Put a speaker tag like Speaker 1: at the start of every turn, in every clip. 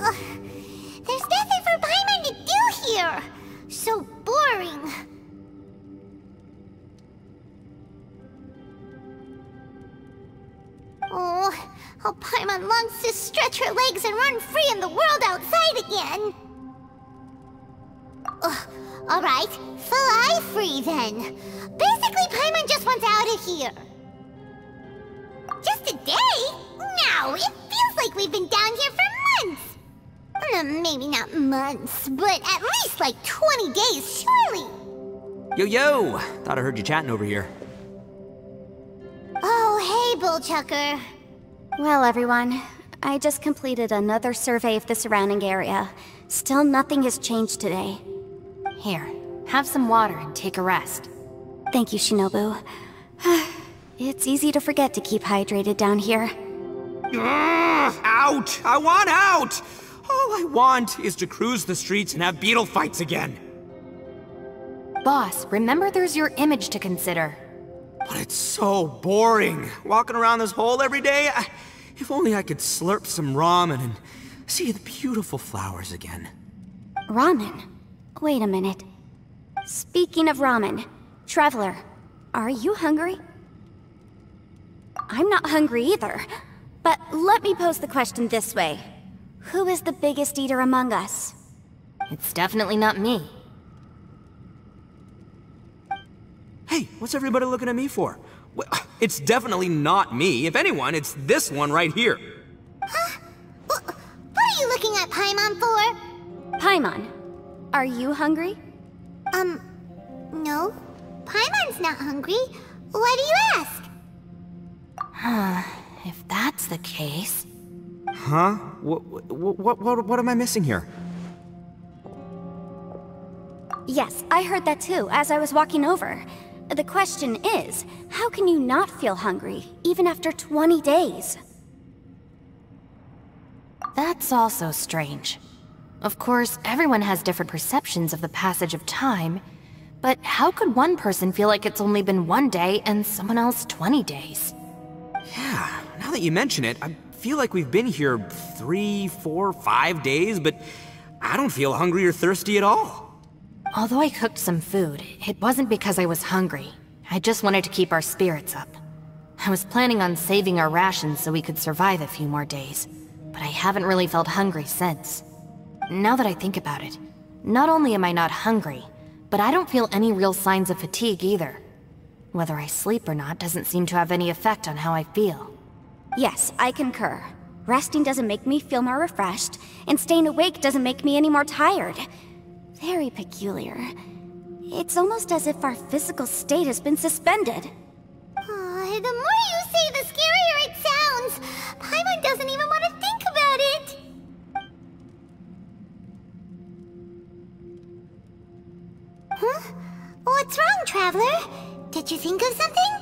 Speaker 1: There's nothing for Paimon to do here. So boring. Oh, how Paimon longs to stretch her legs and run free in the world outside again. Alright, fly free then. Basically, Paimon just wants out of here. Just a day? No, it feels like we've been down here for months. Maybe not months, but at least like 20 days, surely.
Speaker 2: Yo! Thought I heard you chatting over here.
Speaker 1: Oh, hey, Bullchucker.
Speaker 3: Well, everyone, I just completed another survey of the surrounding area. Still nothing has changed today.
Speaker 4: Here, have some water and take a rest.
Speaker 3: Thank you, Shinobu. It's easy to forget to keep hydrated down here.
Speaker 2: Out! I want out! All I want is to cruise the streets and have beetle fights again.
Speaker 4: Boss, remember there's your image to consider.
Speaker 2: But it's so boring, walking around this hole every day. If only I could slurp some ramen and see the beautiful flowers again.
Speaker 3: Ramen? Wait a minute. Speaking of ramen, Traveler, are you hungry? I'm not hungry either. But let me pose the question this way. Who is the biggest eater among us?
Speaker 4: It's definitely not me.
Speaker 2: Hey, what's everybody looking at me for? Well, it's definitely not me. If anyone, it's this one right here.
Speaker 1: Huh? What are you looking at Paimon for?
Speaker 3: Paimon, are you hungry?
Speaker 1: No. Paimon's not hungry. Why do you ask?
Speaker 4: If that's the case...
Speaker 2: Huh? What am I missing here?
Speaker 3: Yes, I heard that too, as I was walking over. The question is, how can you not feel hungry, even after 20 days?
Speaker 4: That's also strange. Of course, everyone has different perceptions of the passage of time, but how could one person feel like it's only been 1 day and someone else 20 days?
Speaker 2: Yeah, now that you mention it, I feel like we've been here 3, 4, 5 days, but I don't feel hungry or thirsty at all.
Speaker 4: Although I cooked some food, it wasn't because I was hungry. I just wanted to keep our spirits up. I was planning on saving our rations so we could survive a few more days, but I haven't really felt hungry since. Now that I think about it, not only am I not hungry, but I don't feel any real signs of fatigue either. Whether I sleep or not doesn't seem to have any effect on how I feel.
Speaker 3: Yes, I concur. Resting doesn't make me feel more refreshed, and staying awake doesn't make me any more tired. Very peculiar. It's almost as if our physical state has been suspended.
Speaker 1: The more you say, the scarier it sounds. Paimon doesn't even want to think about it. Huh? What's wrong, Traveler? Did you think of something?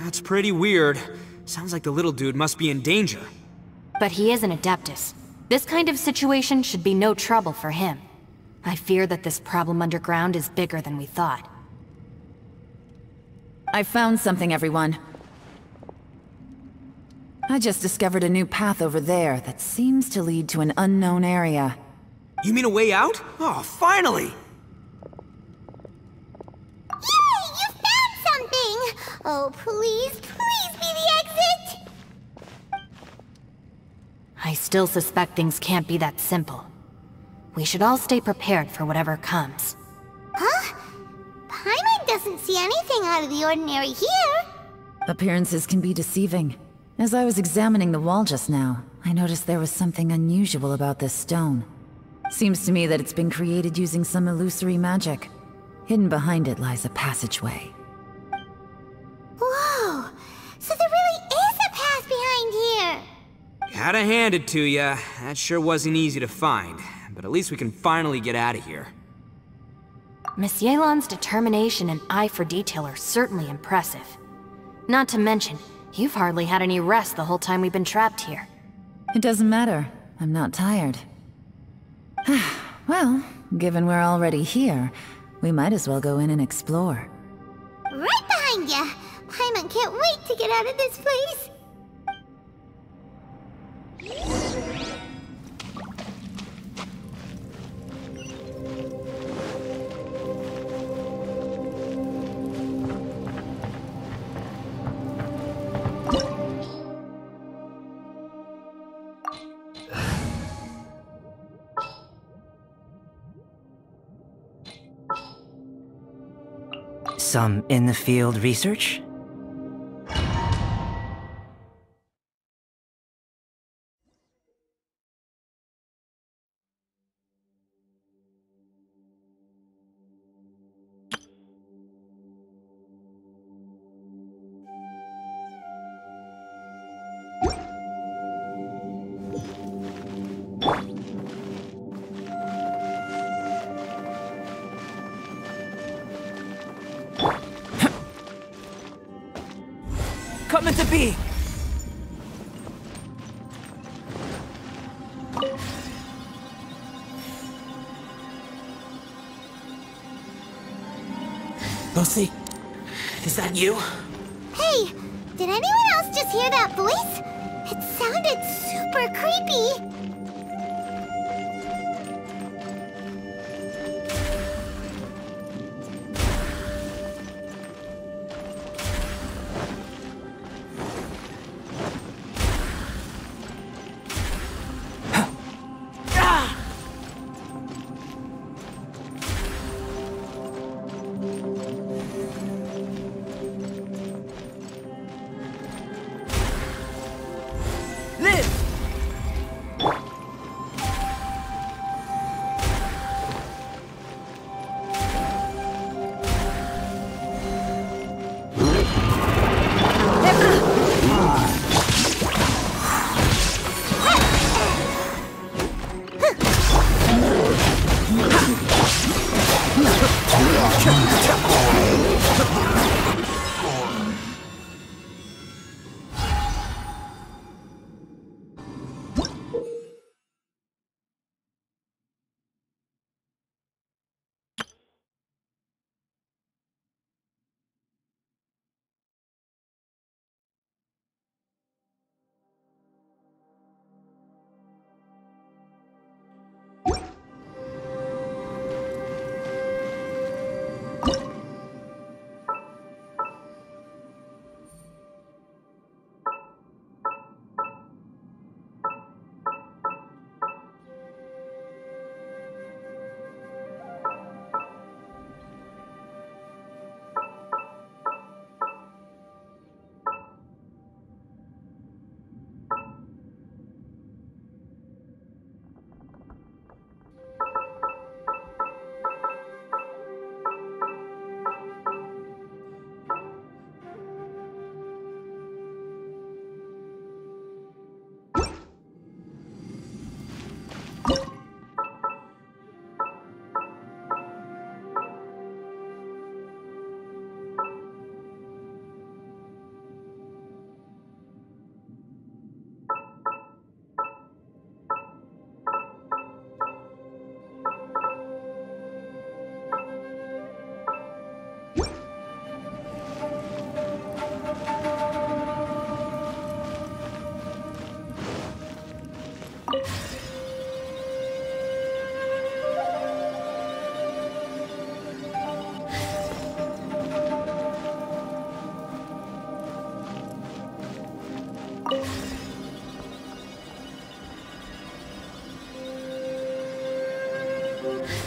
Speaker 2: That's pretty weird. Sounds like the little dude must be in danger.
Speaker 4: But he is an Adeptus. This kind of situation should be no trouble for him. I fear that this problem underground is bigger than we thought.
Speaker 5: I found something, everyone. I just discovered a new path over there that seems to lead to an unknown area.
Speaker 2: You mean a way out? Oh, finally!
Speaker 1: Yay! You found something! Oh, please be the exit!
Speaker 4: I still suspect things can't be that simple. We should all stay prepared for whatever comes.
Speaker 1: Huh? Paimon doesn't see anything out of the ordinary here.
Speaker 5: Appearances can be deceiving. As I was examining the wall just now, I noticed there was something unusual about this stone. Seems to me that it's been created using some illusory magic. Hidden behind it lies a passageway.
Speaker 1: Whoa! So there really is a path behind here!
Speaker 2: Gotta hand it to ya. That sure wasn't easy to find. But at least we can finally get out of here.
Speaker 4: Miss Yelan's determination and eye for detail are certainly impressive. Not to mention, you've hardly had any rest the whole time we've been trapped here.
Speaker 5: It doesn't matter. I'm not tired. Well, given we're already here, we might as well go in and explore.
Speaker 1: Right behind ya! Paimon can't wait to get out of this place!
Speaker 6: Some in-the-field research?
Speaker 2: Come into being! Lucy, is that you?
Speaker 1: Hey, did anyone else just hear that voice? It sounded super creepy.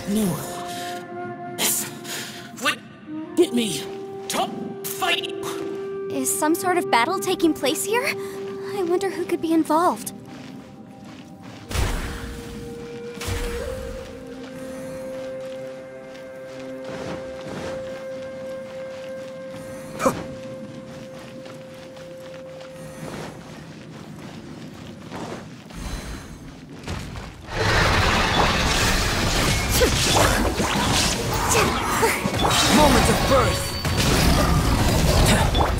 Speaker 7: No. This would get me to fight.
Speaker 3: Is some sort of battle taking place here? I wonder who could be involved.
Speaker 2: Moment of birth!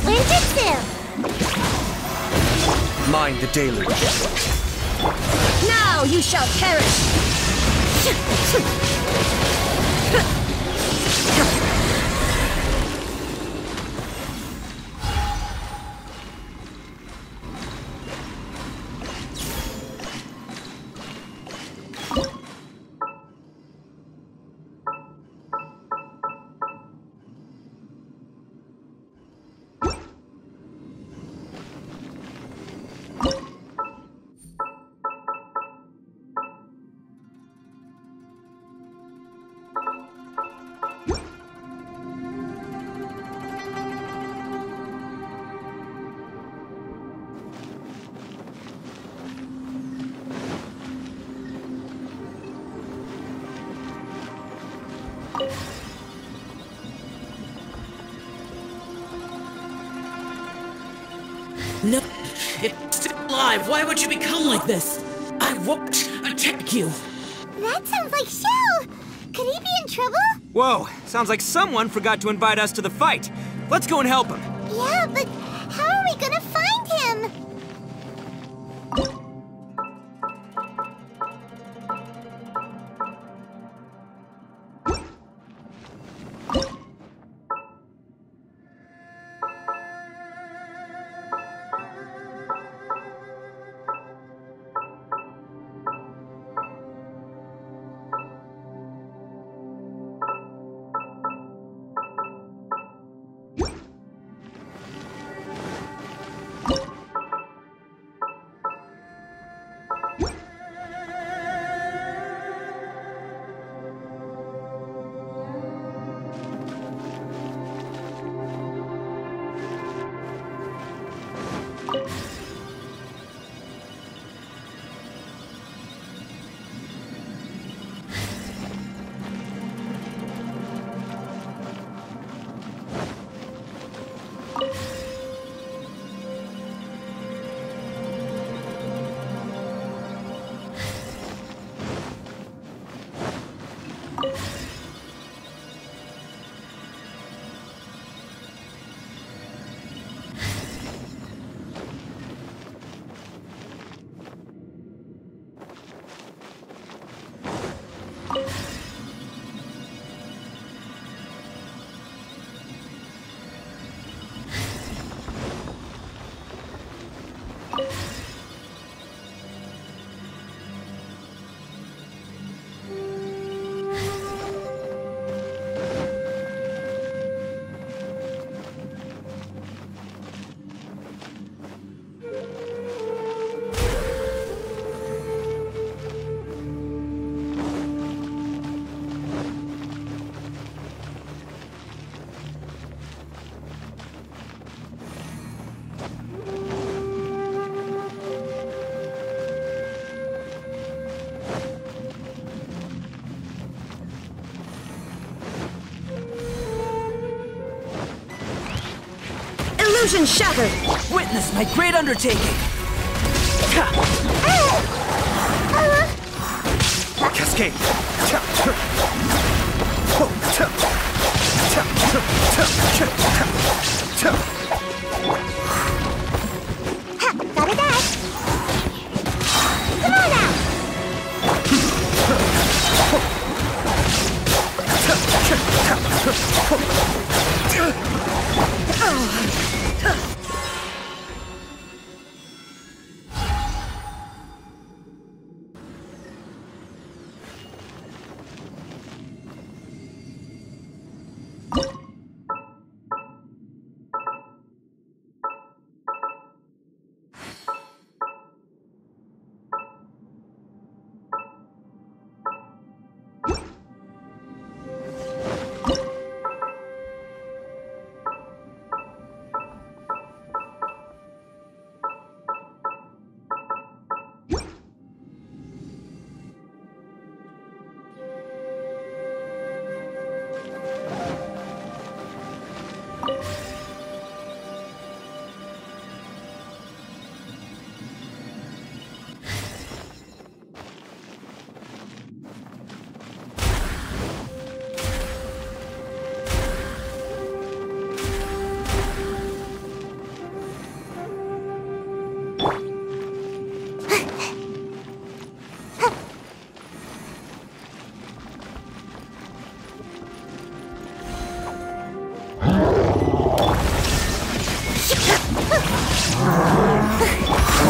Speaker 1: Ninjutsu!
Speaker 8: Mind the deluge.
Speaker 9: Now you shall perish!
Speaker 7: No, it's still alive. Why would you become like this? I won't attack you.
Speaker 1: That sounds like Xiao! Could he be in trouble?
Speaker 2: Whoa, sounds like someone forgot to invite us to the fight. Let's go and help him.
Speaker 1: Yeah, but how are we gonna find him?
Speaker 8: Illusion shattered!
Speaker 2: Witness my great undertaking. Cascade.
Speaker 1: Gotta dash! Come on now!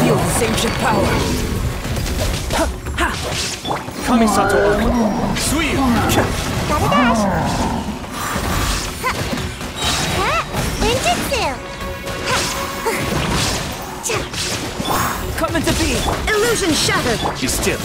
Speaker 2: Feel this ancient power. Kamisato Oka. Suiyu.
Speaker 1: Gotta dash! Ninjutsu!
Speaker 2: Come into being.
Speaker 8: Illusion shattered!
Speaker 2: Be still.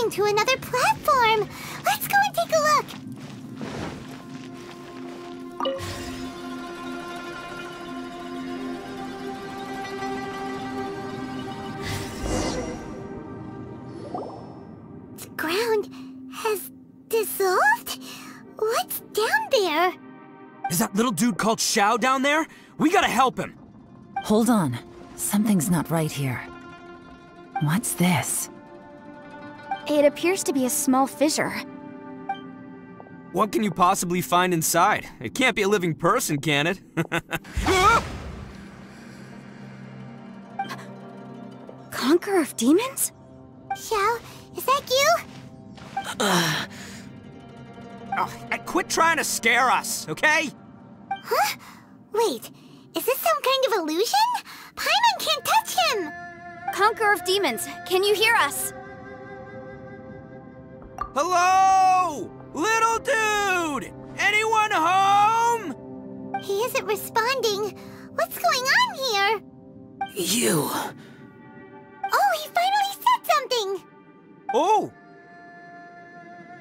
Speaker 1: leading to another platform. Let's go and take a look. The ground has dissolved? What's down there?
Speaker 2: Is that little dude called Xiao down there? We gotta help him.
Speaker 5: Hold on. Something's not right here. What's this?
Speaker 3: It appears to be a small fissure.
Speaker 2: What can you possibly find inside? It can't be a living person, can it?
Speaker 3: Conqueror of demons?
Speaker 1: Xiao, is that you?
Speaker 2: Quit trying to scare us, okay?
Speaker 1: Huh? Wait, is this some kind of illusion? Paimon can't touch him!
Speaker 3: Conqueror of demons, can you hear us?
Speaker 2: Hello? Little dude! Anyone home?
Speaker 1: He isn't responding. What's going on here?
Speaker 7: You.
Speaker 1: Oh, he finally said something!
Speaker 2: Oh!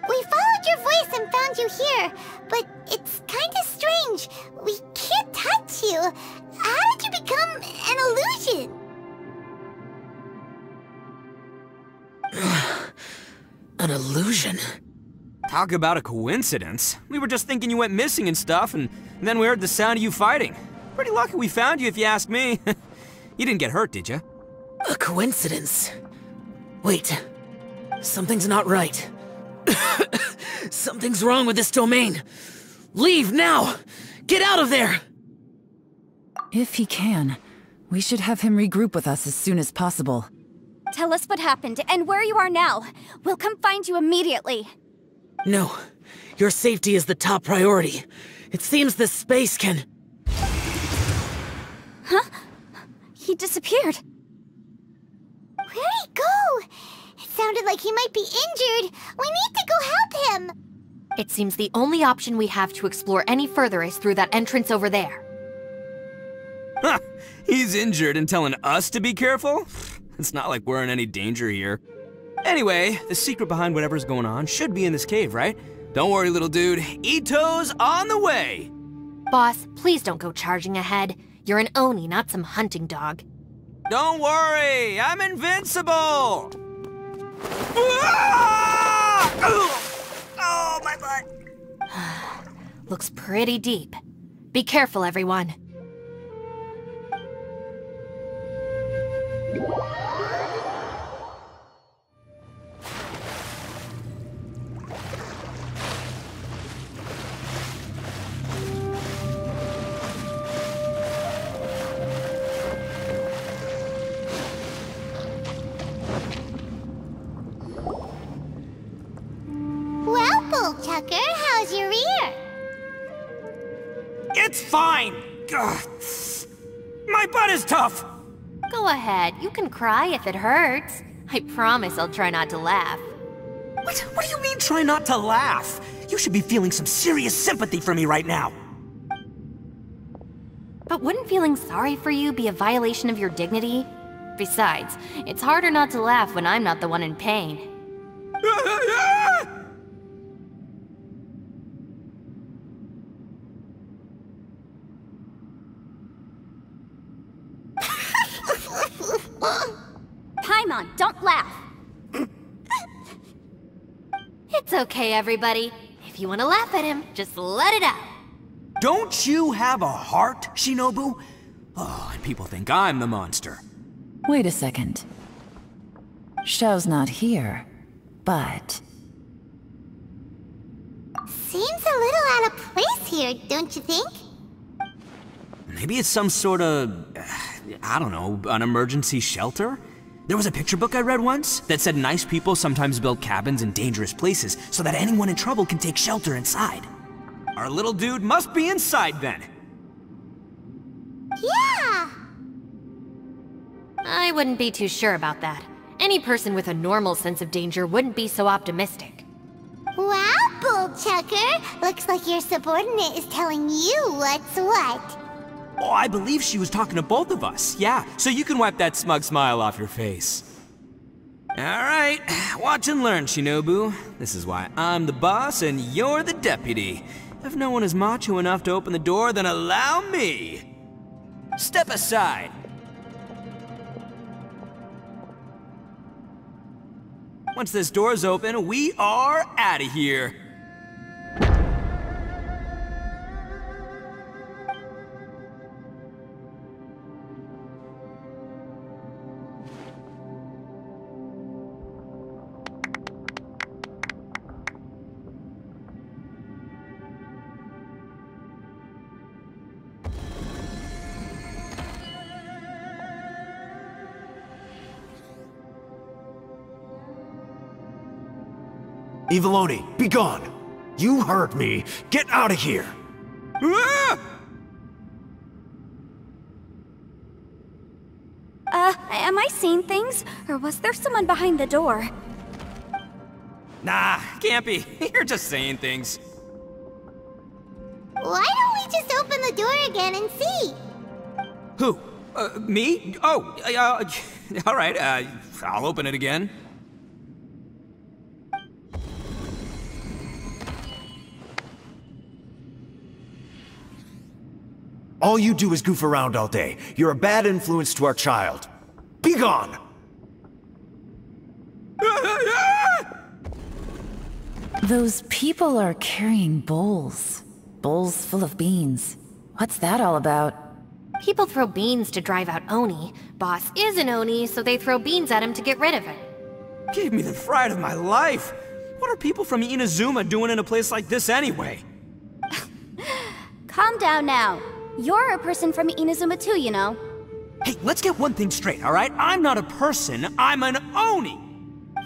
Speaker 1: We followed your voice and found you here, but it's kinda strange. We can't touch you. How did you become an illusion?
Speaker 7: An illusion?
Speaker 2: Talk about a coincidence. We were just thinking you went missing and stuff, and then we heard the sound of you fighting. Pretty lucky we found you, if you ask me. You didn't get hurt, did you?
Speaker 7: A coincidence? Wait. Something's not right. Something's wrong with this domain. Leave now! Get out of there!
Speaker 5: If he can, we should have him regroup with us as soon as possible.
Speaker 3: Tell us what happened and where you are now. We'll come find you immediately.
Speaker 7: No. Your safety is the top priority. It seems this space can...
Speaker 3: Huh? He disappeared.
Speaker 1: Where'd he go? It sounded like he might be injured. We need to go help him.
Speaker 4: It seems the only option we have to explore any further is through that entrance over there.
Speaker 2: Huh, he's injured and telling us to be careful? It's not like we're in any danger here. Anyway, the secret behind whatever's going on should be in this cave, right? Don't worry, little dude. Itto's on the way!
Speaker 4: Boss, please don't go charging ahead. You're an Oni, not some hunting dog.
Speaker 2: Don't worry, I'm invincible! Ah! Oh, my butt!
Speaker 4: Looks pretty deep. Be careful, everyone.
Speaker 1: Well, Bullchucker, how's your ear?
Speaker 2: It's fine! Ugh. My butt is tough!
Speaker 4: Go ahead, you can cry if it hurts. I promise I'll try not to laugh.
Speaker 2: What do you mean, try not to laugh? You should be feeling some serious sympathy for me right now.
Speaker 4: But wouldn't feeling sorry for you be a violation of your dignity? Besides, it's harder not to laugh when I'm not the one in pain.
Speaker 3: Paimon, don't laugh.
Speaker 4: It's okay, everybody. If you want to laugh at him, just let it out.
Speaker 2: Don't you have a heart, Shinobu? Oh, and people think I'm the monster.
Speaker 5: Wait a second. Xiao's not here, but...
Speaker 1: Seems a little out of place here, don't you think?
Speaker 2: Maybe it's some sort of, I don't know, an emergency shelter? There was a picture book I read once that said nice people sometimes build cabins in dangerous places so that anyone in trouble can take shelter inside. Our little dude must be inside then.
Speaker 1: Yeah!
Speaker 4: I wouldn't be too sure about that. Any person with a normal sense of danger wouldn't be so optimistic.
Speaker 1: Wow, Bullchucker! Looks like your subordinate is telling you what's what.
Speaker 2: Oh, I believe she was talking to both of us, yeah, so you can wipe that smug smile off your face. Alright, watch and learn, Shinobu. This is why I'm the boss and you're the deputy. If no one is macho enough to open the door, then allow me. Step aside. Once this door's open, we are out of here.
Speaker 9: Eviloni, be gone! You heard me! Get out of here!
Speaker 2: Ah!
Speaker 3: Am I seeing things? Or was there someone behind the door?
Speaker 2: Nah, can't be. You're just saying things.
Speaker 1: Why don't we just open the door again and see?
Speaker 2: Who? Me? Oh, alright, I'll open it again.
Speaker 9: All you do is goof around all day. You're a bad influence to our child. Be gone!
Speaker 5: Those people are carrying bowls. Bowls full of beans. What's that all about?
Speaker 4: People throw beans to drive out Oni. Boss is an Oni, so they throw beans at him to get rid of it.
Speaker 2: Gave me the fright of my life. What are people from Inazuma doing in a place like this anyway?
Speaker 3: Calm down now. You're a person from Inazuma too, you know.
Speaker 2: Hey, let's get one thing straight, alright? I'm not a person, I'm an Oni!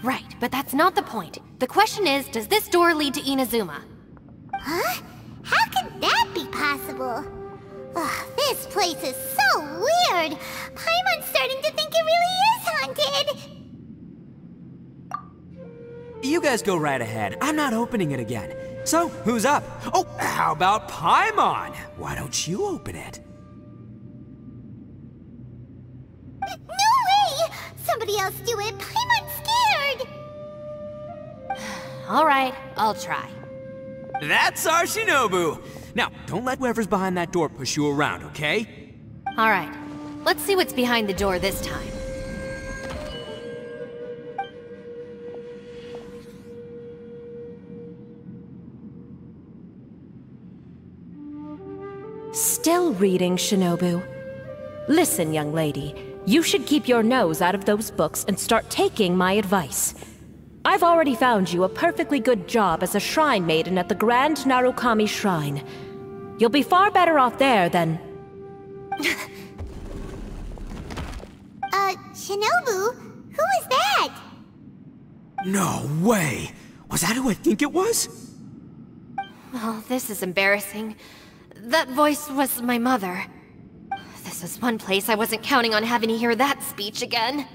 Speaker 4: Right, but that's not the point. The question is, does this door lead to Inazuma?
Speaker 1: Huh? How could that be possible? Ugh, this place is so weird! Paimon's starting to think it really is haunted!
Speaker 2: You guys go right ahead. I'm not opening it again. So, who's up? Oh, how about Paimon? Why don't you open it?
Speaker 1: No way! Somebody else do it! Paimon's scared!
Speaker 4: Alright, I'll try.
Speaker 2: That's our Shinobu! Now, don't let whoever's behind that door push you around, okay?
Speaker 4: Alright, let's see what's behind the door this time.
Speaker 8: Still reading, Shinobu. Listen, young lady. You should keep your nose out of those books and start taking my advice. I've already found you a perfectly good job as a shrine maiden at the Grand Narukami Shrine. You'll be far better off there than...
Speaker 1: Shinobu? Who is that?
Speaker 2: No way! Was that who I think it was?
Speaker 4: Oh, this is embarrassing. That voice was my mother. This was one place I wasn't counting on having to hear that speech again.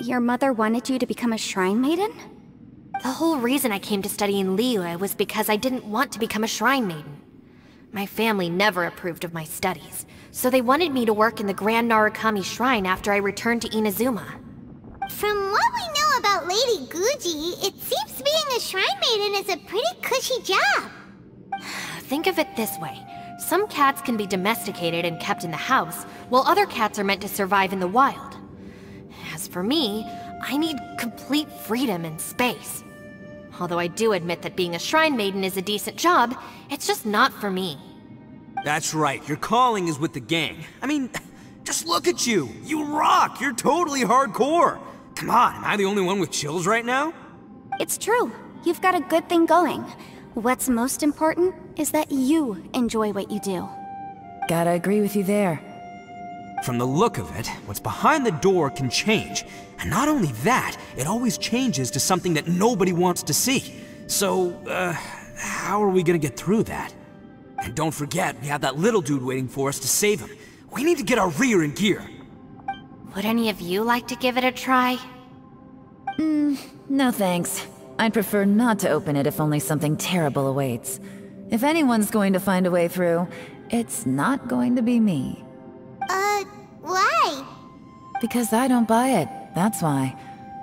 Speaker 3: Your mother wanted you to become a shrine maiden?
Speaker 4: The whole reason I came to study in Liyue was because I didn't want to become a shrine maiden. My family never approved of my studies, so they wanted me to work in the Grand Narukami Shrine after I returned to Inazuma.
Speaker 1: From what we know about Lady Guji, it seems being a shrine maiden is a pretty cushy job.
Speaker 4: Think of it this way. Some cats can be domesticated and kept in the house, while other cats are meant to survive in the wild. As for me, I need complete freedom and space. Although I do admit that being a shrine maiden is a decent job, it's just not for me.
Speaker 2: That's right, your calling is with the gang. I mean, just look at you. You rock, you're totally hardcore. Come on, am I the only one with chills right now?
Speaker 3: It's true. You've got a good thing going. What's most important is that you enjoy what you do.
Speaker 5: Gotta agree with you there.
Speaker 2: From the look of it, what's behind the door can change. And not only that, it always changes to something that nobody wants to see. So, how are we gonna get through that? And don't forget, we have that little dude waiting for us to save him. We need to get our rear in gear.
Speaker 4: Would any of you like to give it a try?
Speaker 5: No thanks. I'd prefer not to open it if only something terrible awaits. If anyone's going to find a way through, it's not going to be me.
Speaker 1: Why?
Speaker 5: Because I don't buy it, that's why.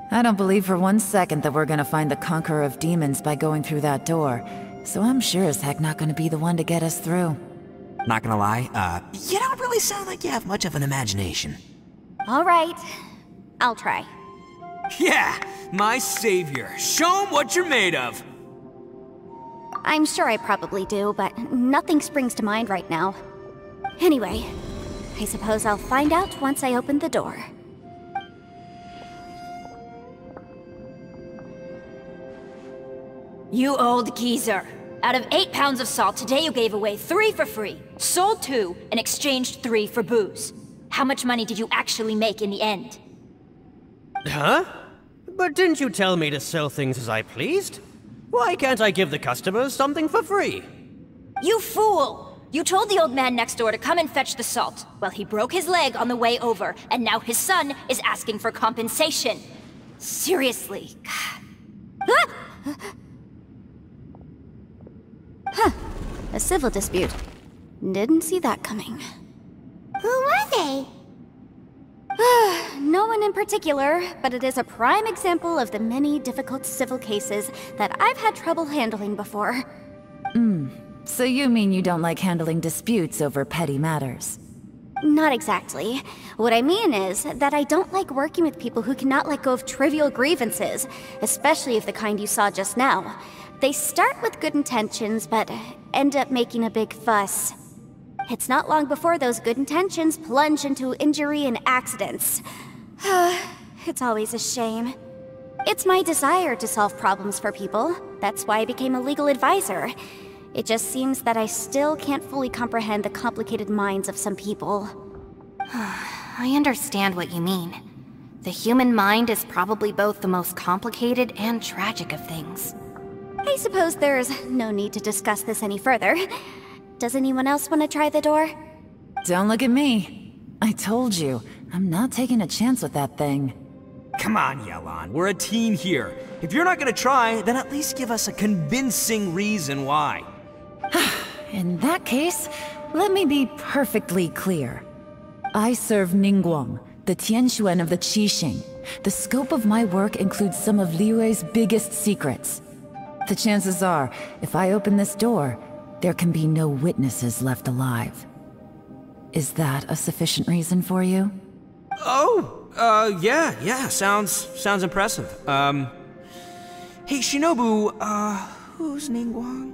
Speaker 5: I don't believe for one second that we're gonna find the Conqueror of Demons by going through that door, so I'm sure as heck not gonna be the one to get us through.
Speaker 2: Not gonna lie, you don't really sound like you have much of an imagination.
Speaker 3: All right, I'll try.
Speaker 2: Yeah, my savior. Show 'em what you're made of.
Speaker 3: I'm sure I probably do, but nothing springs to mind right now. Anyway, I suppose I'll find out once I open the door.
Speaker 10: You old geezer. Out of 8 pounds of salt, today you gave away 3 for free, sold 2, and exchanged 3 for booze. How much money did you actually make in the end?
Speaker 11: Huh? But didn't you tell me to sell things as I pleased? Why can't I give the customers something for free?
Speaker 10: You fool! You told the old man next door to come and fetch the salt. Well, he broke his leg on the way over, and now his son is asking for compensation. Seriously.
Speaker 3: Huh. A civil dispute. Didn't see that coming.
Speaker 1: Who were they?
Speaker 3: No one in particular, but it is a prime example of the many difficult civil cases that I've had trouble handling before.
Speaker 5: So you mean you don't like handling disputes over petty matters?
Speaker 3: Not exactly. What I mean is that I don't like working with people who cannot let go of trivial grievances, especially of the kind you saw just now. They start with good intentions, but end up making a big fuss. It's not long before those good intentions plunge into injury and accidents. It's always a shame. It's my desire to solve problems for people. That's why I became a legal advisor. It just seems that I still can't fully comprehend the complicated minds of some people.
Speaker 4: I understand what you mean. The human mind is probably both the most complicated and tragic of things.
Speaker 3: I suppose there's no need to discuss this any further. Does anyone else want to try the door?
Speaker 5: Don't look at me. I told you, I'm not taking a chance with that thing.
Speaker 2: Come on, Yelan, we're a team here. If you're not gonna try, then at least give us a convincing reason why.
Speaker 5: In that case, let me be perfectly clear. I serve Ningguang, the Tianxuan of the Qixing. The scope of my work includes some of Liyue's biggest secrets. The chances are, if I open this door, there can be no witnesses left alive. Is that a sufficient reason for you?
Speaker 2: Yeah, sounds impressive. Hey, Shinobu, who's Ningguang?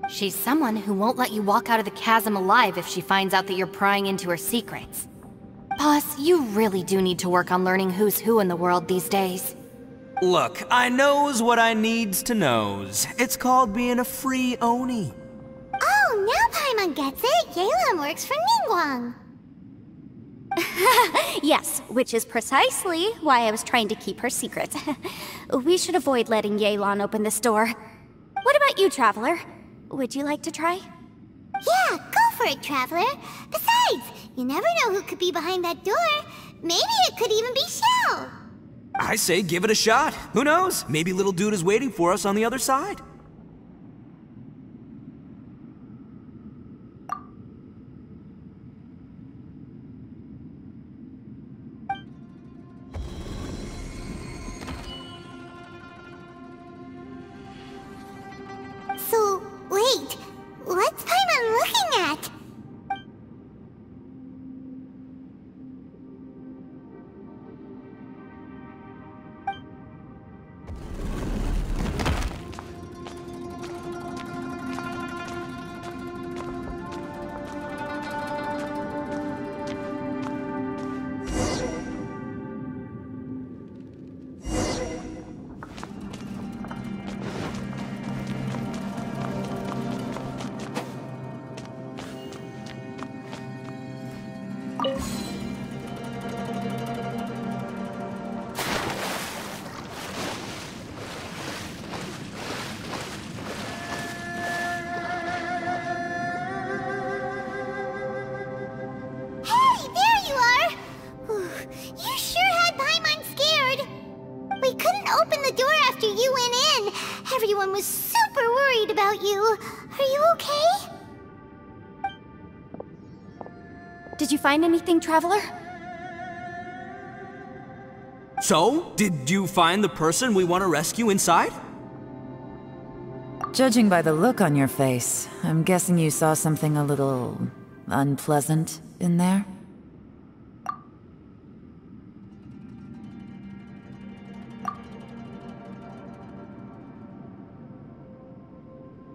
Speaker 4: She's someone who won't let you walk out of the chasm alive if she finds out that you're prying into her secrets. Boss, you really do need to work on learning who's who in the world these days.
Speaker 2: Look, I knows what I needs to knows. It's called being a free Oni.
Speaker 1: Oh, now Paimon gets it. Yelan works for Ningguang.
Speaker 3: Yes, which is precisely why I was trying to keep her secret. We should avoid letting Yelan open this door. What about you, Traveler? Would you like to try?
Speaker 1: Yeah, go for it, Traveler. Besides, you never know who could be behind that door. Maybe it could even be Xiao.
Speaker 2: I say give it a shot. Who knows? Maybe little dude is waiting for us on the other side.
Speaker 1: So, wait, what's Paimon looking at? Everyone was super worried about you. Are you okay?
Speaker 3: Did you find anything, Traveler?
Speaker 2: So, did you find the person we want to rescue inside?
Speaker 5: Judging by the look on your face, I'm guessing you saw something a little unpleasant in there?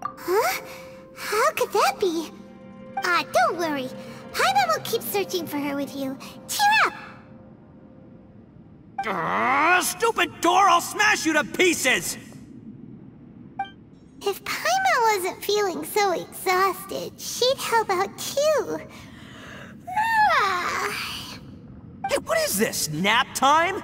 Speaker 1: Huh? How could that be? Don't worry. Paimon will keep searching for her with you. Cheer up!
Speaker 2: Stupid door! I'll smash you to pieces!
Speaker 1: If Paimon wasn't feeling so exhausted, she'd help out too.
Speaker 2: Hey, what is this? Nap time?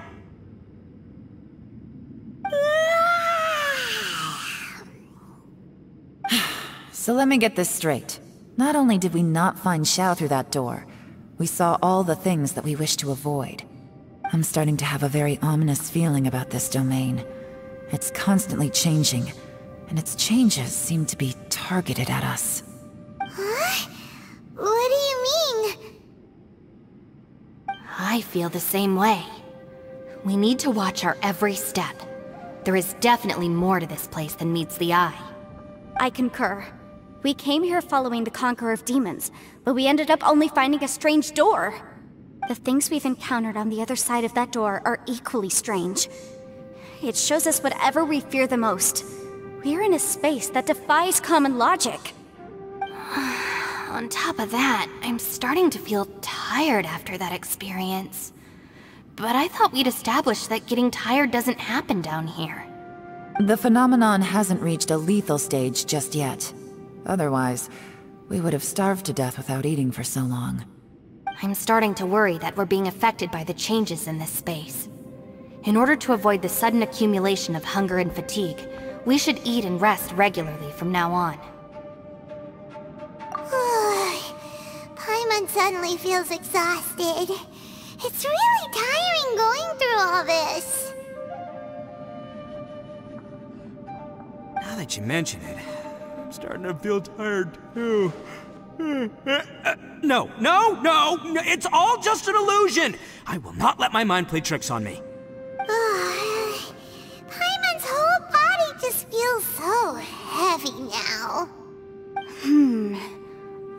Speaker 5: So let me get this straight. Not only did we not find Xiao through that door, we saw all the things that we wish to avoid. I'm starting to have a very ominous feeling about this domain. It's constantly changing, and its changes seem to be targeted at us.
Speaker 1: Huh? What do you mean?
Speaker 4: I feel the same way. We need to watch our every step. There is definitely more to this place than meets the eye.
Speaker 3: I concur. We came here following the Conqueror of Demons, but we ended up only finding a strange door. The things we've encountered on the other side of that door are equally strange. It shows us whatever we fear the most. We're in a space that defies common logic.
Speaker 4: On top of that, I'm starting to feel tired after that experience. But I thought we'd established that getting tired doesn't happen down here.
Speaker 5: The phenomenon hasn't reached a lethal stage just yet. Otherwise, we would have starved to death without eating for so long.
Speaker 4: I'm starting to worry that we're being affected by the changes in this space. In order to avoid the sudden accumulation of hunger and fatigue, we should eat and rest regularly from now on.
Speaker 1: Paimon suddenly feels exhausted. It's really tiring going through all this.
Speaker 2: Now that you mention it, I'm starting to feel tired too. No, it's all just an illusion! I will not let my mind play tricks on me.
Speaker 1: Paimon's whole body just feels so heavy now.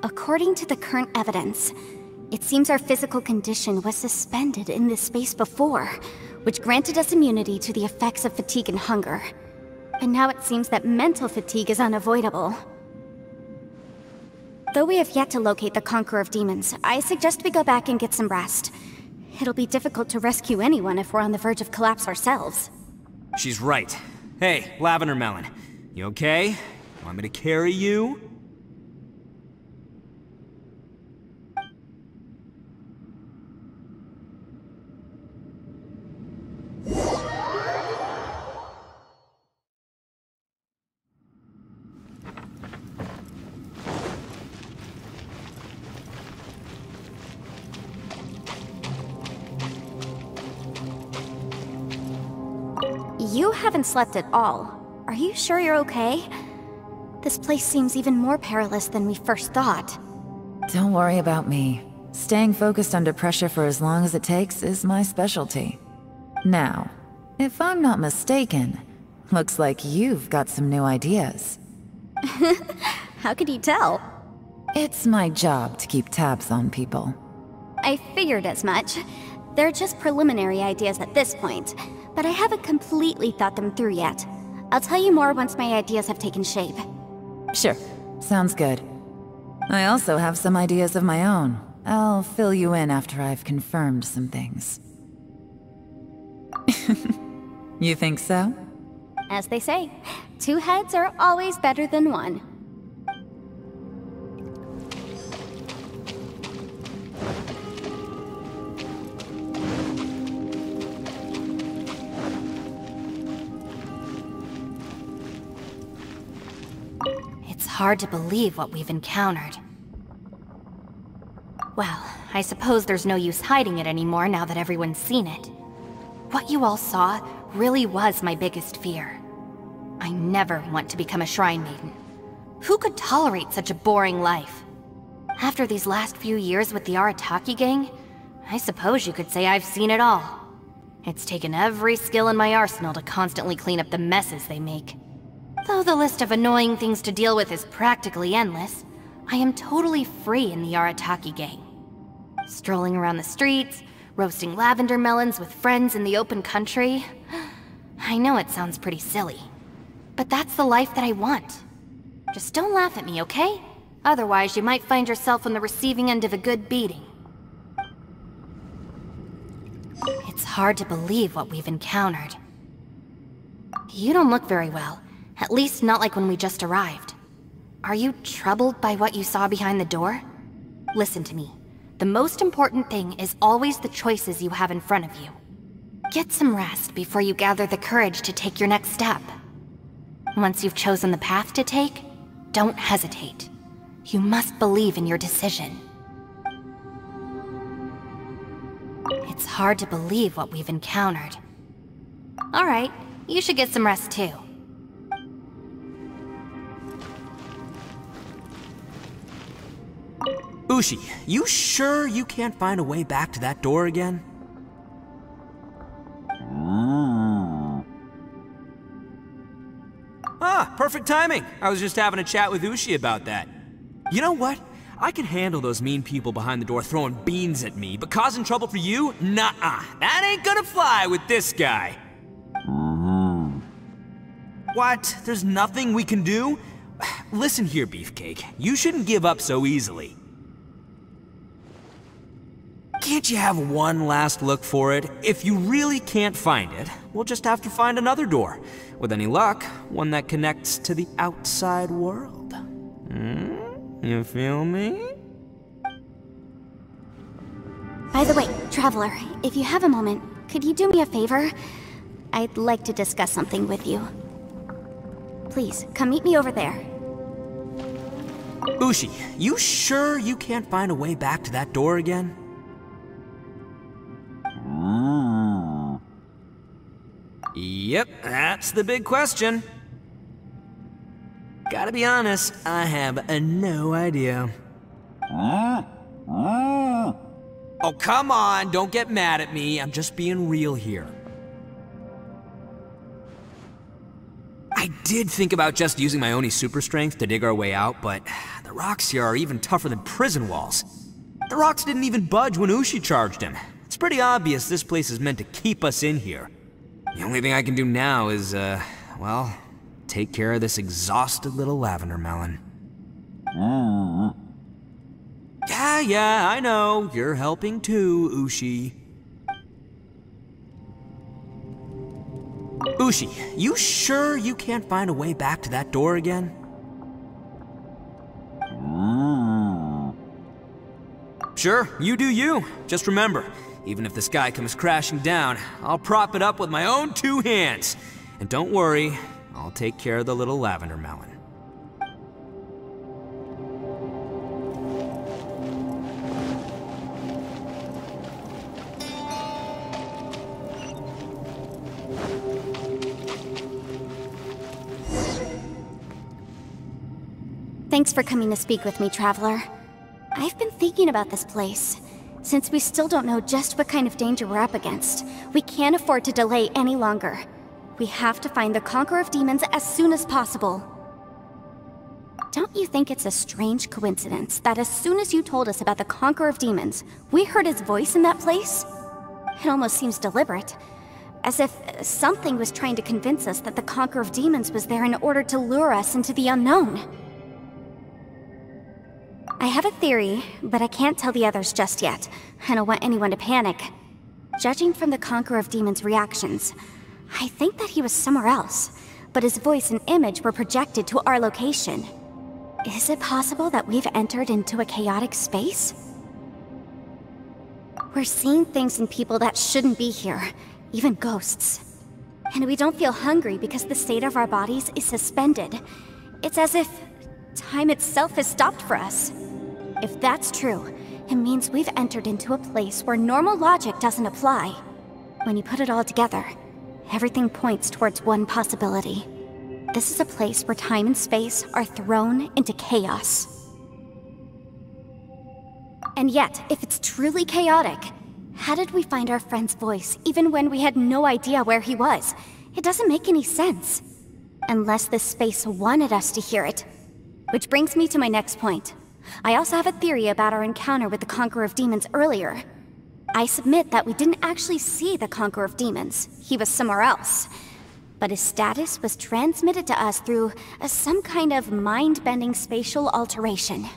Speaker 3: According to the current evidence, it seems our physical condition was suspended in this space before, which granted us immunity to the effects of fatigue and hunger. And now it seems that mental fatigue is unavoidable. Though we have yet to locate the Conqueror of Demons, I suggest we go back and get some rest. It'll be difficult to rescue anyone if we're on the verge of collapse ourselves.
Speaker 2: She's right. Hey, Lavender Melon, you okay? Want me to carry you?
Speaker 3: You haven't slept at all. Are you sure you're okay? This place seems even more perilous than we first thought.
Speaker 5: Don't worry about me. Staying focused under pressure for as long as it takes is my specialty. Now, if I'm not mistaken, looks like you've got some new ideas.
Speaker 3: How could you tell?
Speaker 5: It's my job to keep tabs on people.
Speaker 3: I figured as much. They're just preliminary ideas at this point, but I haven't completely thought them through yet. I'll tell you more once my ideas have taken shape.
Speaker 5: Sure, sounds good. I also have some ideas of my own. I'll fill you in after I've confirmed some things. You think so?
Speaker 3: As they say, two heads are always better than one.
Speaker 4: It's hard to believe what we've encountered. Well, I suppose there's no use hiding it anymore now that everyone's seen it. What you all saw really was my biggest fear. I never want to become a Shrine Maiden. Who could tolerate such a boring life? After these last few years with the Arataki gang, I suppose you could say I've seen it all. It's taken every skill in my arsenal to constantly clean up the messes they make. Though the list of annoying things to deal with is practically endless, I am totally free in the Arataki gang. Strolling around the streets, roasting lavender melons with friends in the open country. I know it sounds pretty silly, but that's the life that I want. Just don't laugh at me, okay? Otherwise, you might find yourself on the receiving end of a good beating. It's hard to believe what we've encountered. You don't look very well, at least not like when we just arrived. Are you troubled by what you saw behind the door? Listen to me. The most important thing is always the choices you have in front of you. Get some rest before you gather the courage to take your next step. Once you've chosen the path to take, don't hesitate. You must believe in your decision. It's hard to believe what we've encountered. Alright, you should get some rest too.
Speaker 2: Ushi, you sure you can't find a way back to that door again? Ah, perfect timing. I was just having a chat with Ushi about that. You know what? I can handle those mean people behind the door throwing beans at me, but causing trouble for you? Nuh-uh. That ain't gonna fly with this guy. What? There's nothing we can do? Listen here, Beefcake. You shouldn't give up so easily. Can't you have one last look for it? If you really can't find it, we'll just have to find another door. With any luck, one that connects to the outside world. You feel me?
Speaker 3: By the way, Traveler, if you have a moment, could you do me a favor? I'd like to discuss something with you. Please, come meet me over there.
Speaker 2: Ushi, you sure you can't find a way back to that door again? Yep, that's the big question. Gotta be honest, I have no idea. Oh, come on, don't get mad at me. I'm just being real here. I did think about just using my Oni super strength to dig our way out, but the rocks here are even tougher than prison walls. The rocks didn't even budge when Ushi charged him. It's pretty obvious this place is meant to keep us in here. The only thing I can do now is, well, take care of this exhausted little lavender melon. Yeah, I know. You're helping too, Ushi. Ushi, you sure you can't find a way back to that door again? Sure, you do you. Just remember, even if the sky comes crashing down, I'll prop it up with my own 2 hands. And don't worry, I'll take care of the little lavender melon.
Speaker 3: Thanks for coming to speak with me, Traveler. I've been thinking about this place. Since we still don't know just what kind of danger we're up against, we can't afford to delay any longer. We have to find the Conqueror of Demons as soon as possible. Don't you think it's a strange coincidence that as soon as you told us about the Conqueror of Demons, we heard his voice in that place? It almost seems deliberate. As if something was trying to convince us that the Conqueror of Demons was there in order to lure us into the unknown. I have a theory, but I can't tell the others just yet. I don't want anyone to panic. Judging from the Conqueror of Demons' reactions, I think that he was somewhere else, but his voice and image were projected to our location. Is it possible that we've entered into a chaotic space? We're seeing things in people that shouldn't be here, even ghosts. And we don't feel hungry because the state of our bodies is suspended. It's as if time itself has stopped for us. If that's true, it means we've entered into a place where normal logic doesn't apply. When you put it all together, everything points towards one possibility. This is a place where time and space are thrown into chaos. And yet, if it's truly chaotic, How did we find our friend's voice, even when we had no idea where he was? It doesn't make any sense. Unless this space wanted us to hear it. Which brings me to my next point. I also have a theory about our encounter with the Conqueror of Demons earlier. I submit that we didn't actually see the Conqueror of Demons. He was somewhere else. But his status was transmitted to us through some kind of mind-bending spatial alteration.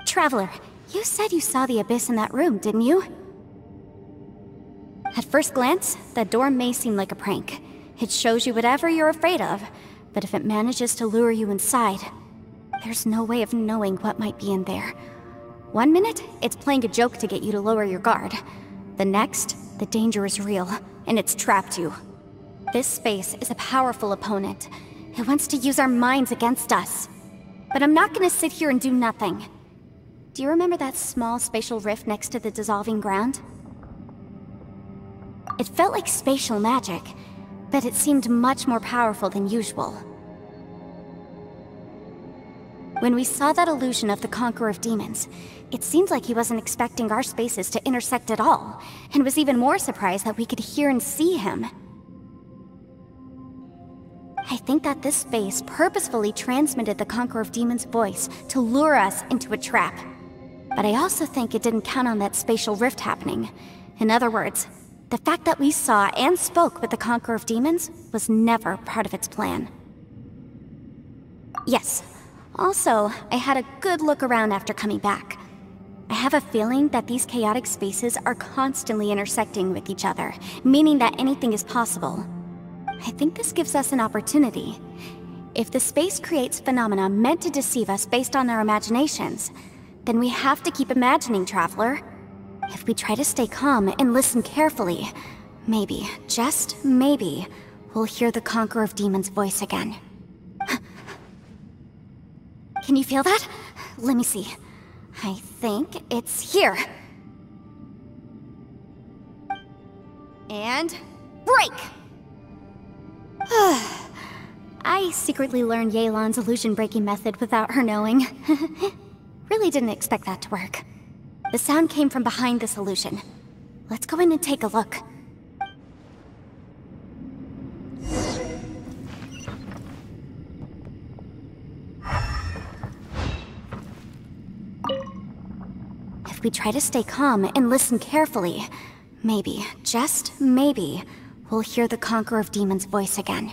Speaker 3: Traveler, you said you saw the abyss in that room, didn't you? At first glance, that door may seem like a prank. It shows you whatever you're afraid of, but if it manages to lure you inside, there's no way of knowing what might be in there. One minute, it's playing a joke to get you to lower your guard. The next, the danger is real, and it's trapped you. This space is a powerful opponent. It wants to use our minds against us. But I'm not gonna sit here and do nothing. Do you remember that small spatial rift next to the dissolving ground? It felt like spatial magic, but it seemed much more powerful than usual. When we saw that illusion of the Conqueror of Demons, it seemed like he wasn't expecting our spaces to intersect at all, and was even more surprised that we could hear and see him. I think that this space purposefully transmitted the Conqueror of Demons' voice to lure us into a trap. But I also think it didn't count on that spatial rift happening. In other words, the fact that we saw and spoke with the Conqueror of Demons was never part of its plan. Yes. Also, I had a good look around after coming back. I have a feeling that these chaotic spaces are constantly intersecting with each other, meaning that anything is possible. I think this gives us an opportunity. If the space creates phenomena meant to deceive us based on our imaginations, then we have to keep imagining, Traveler. If we try to stay calm and listen carefully, maybe, just maybe, we'll hear the Conqueror of Demons' voice again. Can you feel that? Let me see. I think it's here. And break! I secretly learned Yelan's illusion-breaking method without her knowing. Really didn't expect that to work. The sound came from behind this illusion. Let's go in and take a look. If we try to stay calm and listen carefully, maybe, just maybe, we'll hear the Conqueror of Demons' voice again.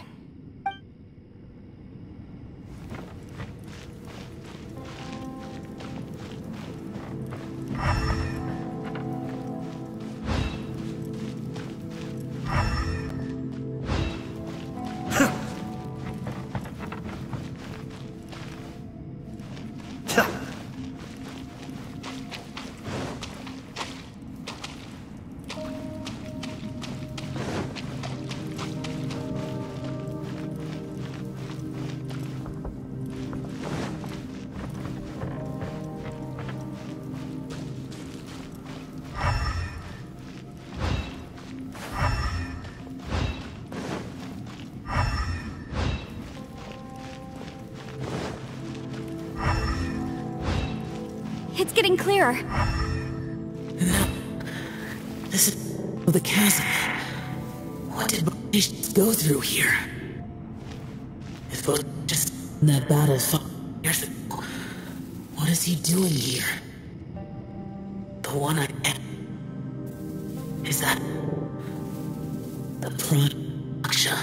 Speaker 3: It's getting clearer.
Speaker 7: No. This is the chasm. What did patients go through here? It was just that bad as 5 years ago. What is he doing here? The one I met. Is that the production?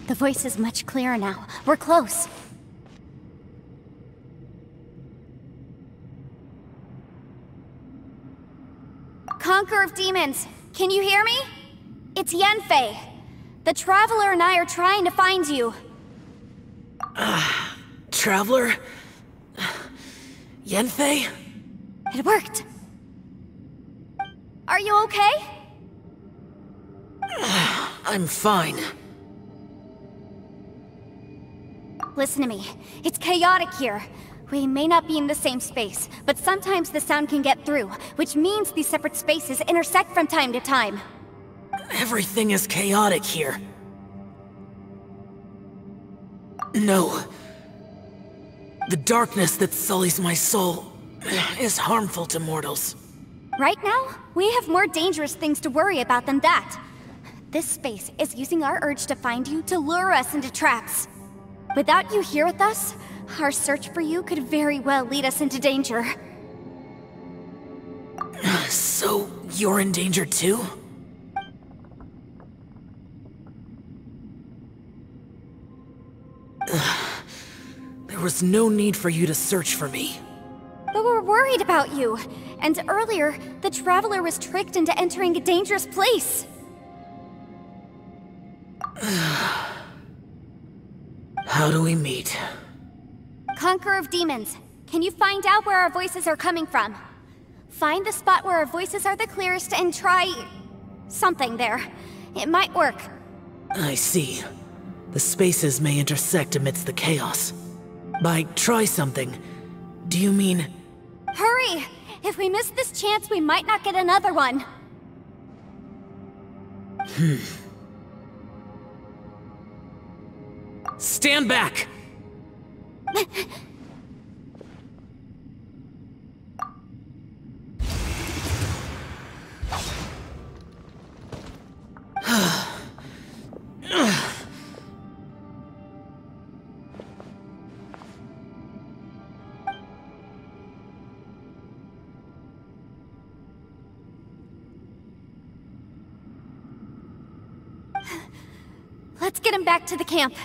Speaker 3: The voice is much clearer now. We're close. Conqueror of Demons, can you hear me? It's Yanfei. The Traveler and I are trying to find you.
Speaker 7: Traveler? Yanfei?
Speaker 3: It worked. Are you okay?
Speaker 7: I'm fine.
Speaker 3: Listen to me. It's chaotic here. We may not be in the same space, but sometimes the sound can get through, which means these separate spaces intersect from time to time.
Speaker 7: Everything is chaotic here. No. The darkness that sullies my soul is harmful to mortals.
Speaker 3: Right now, we have more dangerous things to worry about than that. This space is using our urge to find you to lure us into traps. Without you here with us, our search for you could very well lead us into danger.
Speaker 7: So, you're in danger too? There was no need for you to search for me.
Speaker 3: But we're worried about you. And earlier, the Traveler was tricked into entering a dangerous place.
Speaker 7: How do we meet?
Speaker 3: Conqueror of Demons, can you find out where our voices are coming from? Find the spot where our voices are the clearest and try... something there. It might work.
Speaker 7: I see. The spaces may intersect amidst the chaos. By try something, do you mean...
Speaker 3: Hurry! If we miss this chance, we might not get another one.
Speaker 7: Stand back!
Speaker 3: Let's get him back to the camp.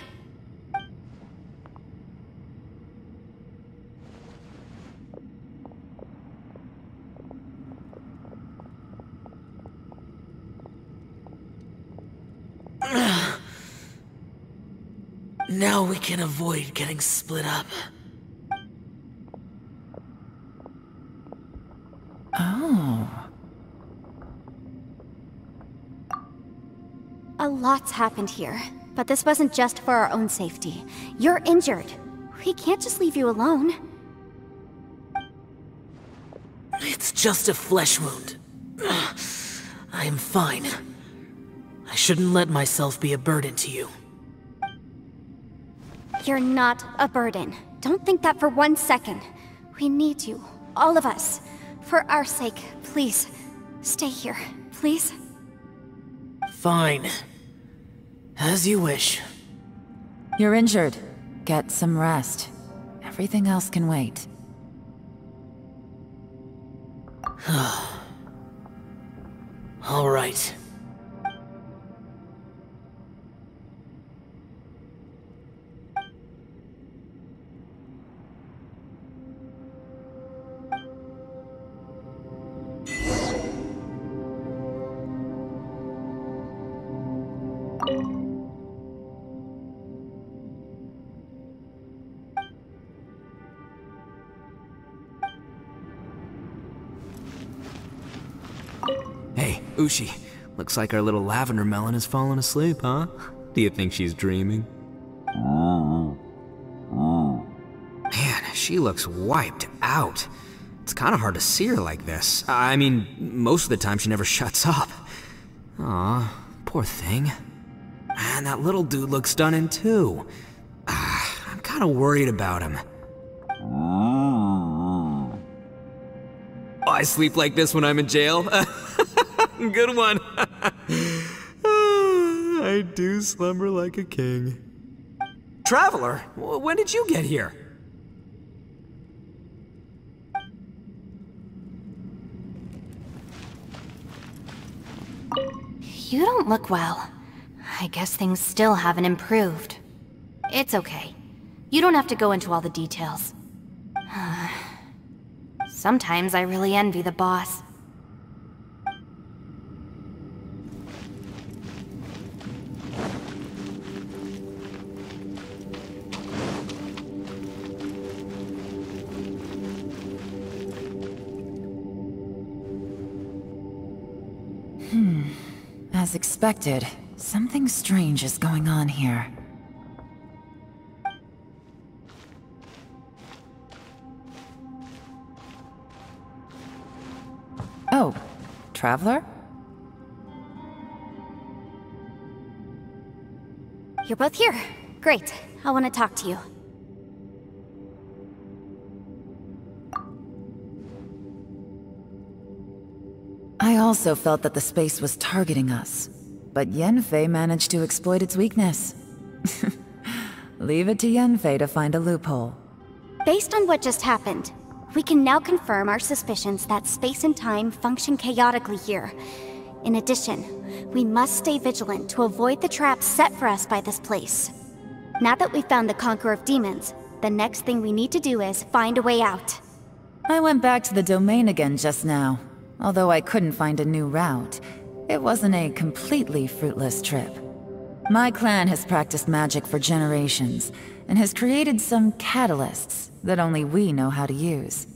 Speaker 7: Now we can avoid getting split up.
Speaker 5: Oh.
Speaker 3: A lot's happened here, but this wasn't just for our own safety. You're injured. We can't just leave you alone.
Speaker 7: It's just a flesh wound. I am fine. I shouldn't let myself be a burden to you.
Speaker 3: You're not a burden. Don't think that for 1 second. We need you, all of us. For our sake, please, stay here, please.
Speaker 7: Fine. As you wish.
Speaker 5: You're injured. Get some rest. Everything else can wait.
Speaker 7: All right.
Speaker 2: Hey, Ushi. Looks like our little lavender melon has fallen asleep, huh? Do you think she's dreaming? Man, she looks wiped out. It's kind of hard to see her like this. I mean, most of the time she never shuts up. Aw, poor thing. Man, that little dude looks stunning too. I'm kind of worried about him. Oh, I sleep like this when I'm in jail? Good one. I do slumber like a king. Traveler, when did you get here?
Speaker 4: You don't look well. I guess things still haven't improved. It's okay. You don't have to go into all the details. Sometimes I really envy the boss.
Speaker 5: As expected, something strange is going on here. Oh, Traveler?
Speaker 3: You're both here. Great. I want to talk to you.
Speaker 5: I also felt that the space was targeting us, but Yanfei managed to exploit its weakness. Leave it to Yanfei to find a loophole.
Speaker 3: Based on what just happened, we can now confirm our suspicions that space and time function chaotically here. In addition, we must stay vigilant to avoid the traps set for us by this place. Now that we've found the Conqueror of Demons, the next thing we need to do is find a way out.
Speaker 5: I went back to the domain again just now. Although I couldn't find a new route, it wasn't a completely fruitless trip. My clan has practiced magic for generations, and has created some catalysts that only we know how to use.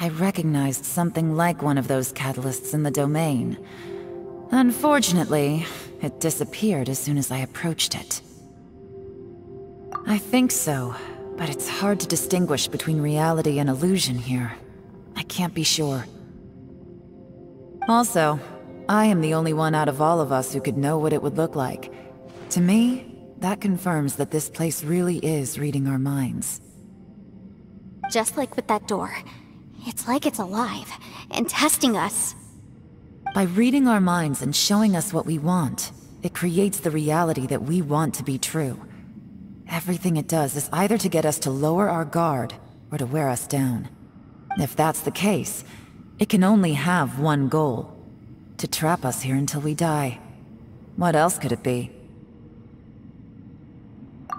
Speaker 5: I recognized something like one of those catalysts in the domain. Unfortunately, it disappeared as soon as I approached it. I think so, but it's hard to distinguish between reality and illusion here. I can't be sure. Also, I am the only one out of all of us who could know what it would look like. To me, that confirms that this place really is reading our minds.
Speaker 3: Just like with that door. It's like it's alive, and testing us.
Speaker 5: By reading our minds and showing us what we want, it creates the reality that we want to be true. Everything it does is either to get us to lower our guard, or to wear us down. If that's the case, it can only have one goal: to trap us here until we die. What else could it be?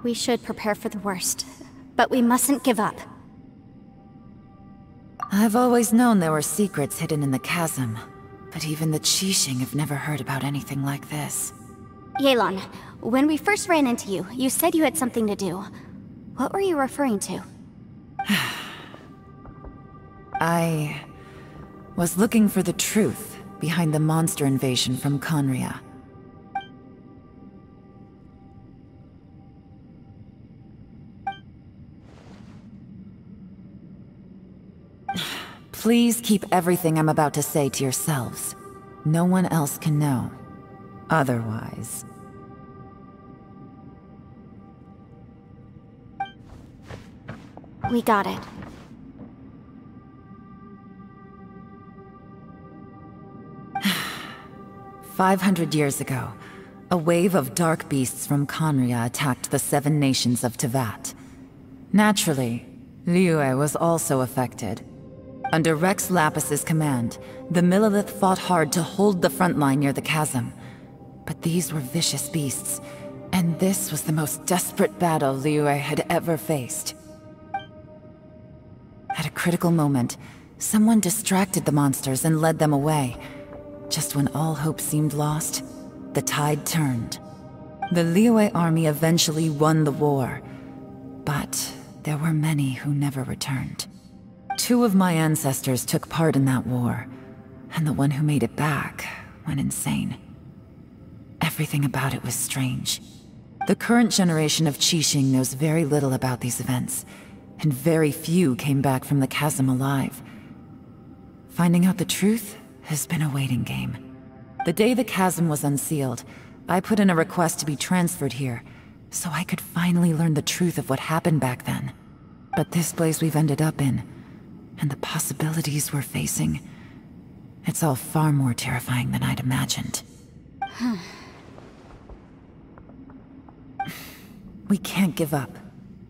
Speaker 3: We should prepare for the worst, but we mustn't give up.
Speaker 5: I've always known there were secrets hidden in the chasm, but even the Qixing have never heard about anything like this.
Speaker 3: Yelan, when we first ran into you, you said you had something to do. What were you referring to?
Speaker 5: I was looking for the truth behind the monster invasion from Conria. Please keep everything I'm about to say to yourselves. No one else can know. Otherwise...
Speaker 3: We got it.
Speaker 5: "500 years ago, a wave of dark beasts from Conria attacked the 7 nations of Tevat. Naturally, Liyue was also affected. Under Rex Lapis's command, the Millelith fought hard to hold the front line near the chasm. But these were vicious beasts, and this was the most desperate battle Liyue had ever faced. At a critical moment, someone distracted the monsters and led them away. Just when all hope seemed lost, the tide turned. The Liyue army eventually won the war, but there were many who never returned. 2 of my ancestors took part in that war, and the one who made it back went insane. Everything about it was strange. The current generation of Qixing knows very little about these events, and very few came back from the chasm alive. Finding out the truth has been a waiting game. The day the chasm was unsealed, I put in a request to be transferred here, so I could finally learn the truth of what happened back then. But this place we've ended up in, and the possibilities we're facing, it's all far more terrifying than I'd imagined. We can't give up.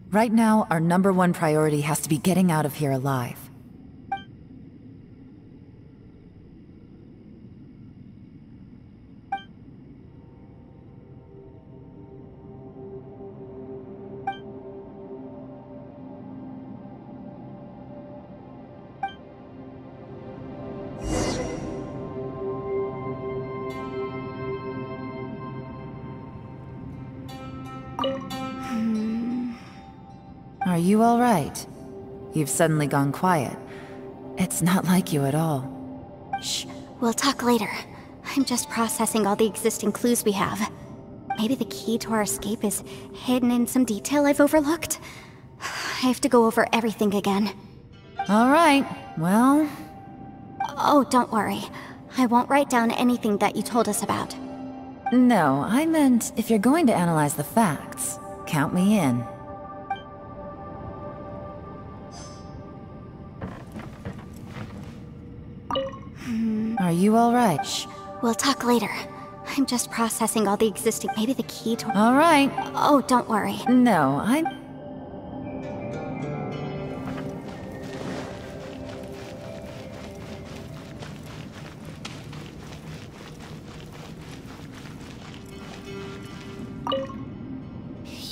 Speaker 5: Right now, our #1 priority has to be getting out of here alive. Are you all right? You've suddenly gone quiet. It's not like you at all.
Speaker 3: Shh, we'll talk later. I'm just processing all the existing clues we have. Maybe the key to our escape is hidden in some detail I've overlooked. I have to go over everything again.
Speaker 5: All right, well...
Speaker 3: Oh, don't worry. I won't write down anything that you told us about.
Speaker 5: No, I meant if you're going to analyze the facts, count me in. Are you all right?
Speaker 3: Shh, we'll talk later. I'm just processing all the existing... Maybe the key to...
Speaker 5: All right.
Speaker 3: Oh, don't worry.
Speaker 5: No, I'm...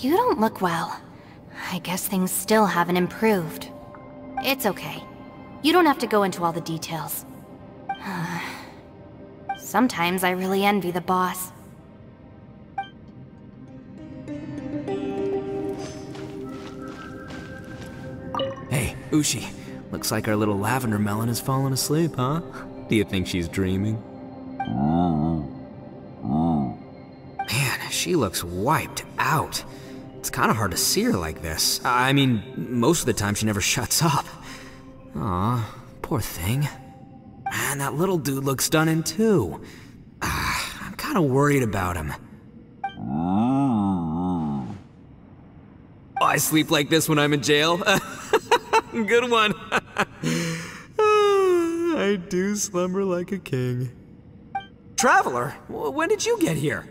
Speaker 4: You don't look well. I guess things still haven't improved. It's okay. You don't have to go into all the details. Sometimes I really envy the boss.
Speaker 2: Hey, Ushi. Looks like our little lavender melon has fallen asleep, huh? Do you think she's dreaming? Man, she looks wiped out. It's kind of hard to see her like this. I mean, most of the time she never shuts up. Aw, poor thing. Man, that little dude looks done in too. I'm kind of worried about him. Oh, I sleep like this when I'm in jail? Good one. I do slumber like a king. Traveler, when did you get here?